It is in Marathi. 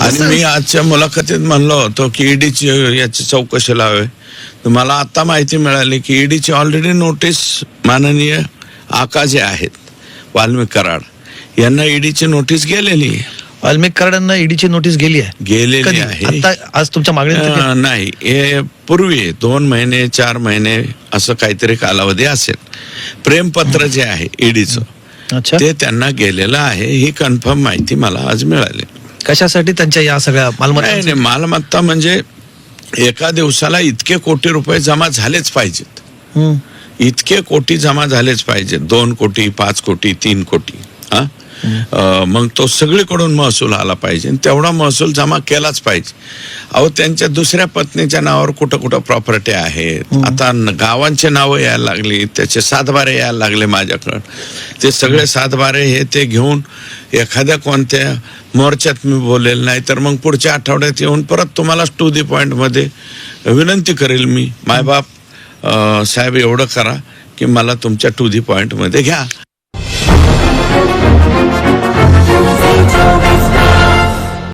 आणि मी आजच्या मुलाखतीत म्हणलो होतो की ईडीची याची चौकशी लावे, तर मला आता माहिती मिळाली की ईडीची ऑलरेडी नोटीस माननीय आका जे आहेत वाल्मिक कराड यांना ईडीची नोटीस गेलेली आहे. वाल्मिक कराडांना ईडीची नोटीस गेली गेलेली आहे. आता आज तुमच्या मागणी नाही, हे पूर्वी 2 महिने 4 महिने असं काहीतरी कालावधी असेल. प्रेमपत्र जे आहे ईडीचं अच्छा, ते त्यांना गेलेलं आहे. ही कन्फर्म माहिती मला आज मिळाली. कशासाठी त्यांच्या या सगळ्या मालमत्ता? नाही, मालमत्ता म्हणजे एका दिवसाला इतके कोटी रुपये जमा झालेच पाहिजेत. इतके कोटी जमा झालेच पाहिजेत. 2 कोटी 5 कोटी 3 कोटी हा. मग तो सगळीकडून महसूल आला पाहिजे, तेवढा महसूल जमा केलाच पाहिजे. अहो, त्यांच्या दुसऱ्या पत्नीच्या नावावर कुठं कुठं प्रॉपर्टी आहेत. आता गावांचे नावं यायला लागली, त्याचे सातबारे यायला लागले माझ्याकडं. ते सगळे सातबारे हे ते घेऊन एखाद्या कोणत्या मोर्चात मी बोलेल, नाही तर मग पुढच्या आठवड्यात येऊन परत तुम्हाला टू दी पॉइंट मध्ये विनंती करेल मी, मायबाप साहेब एवढं करा की मला तुमच्या टू दी पॉइंट मध्ये घ्या.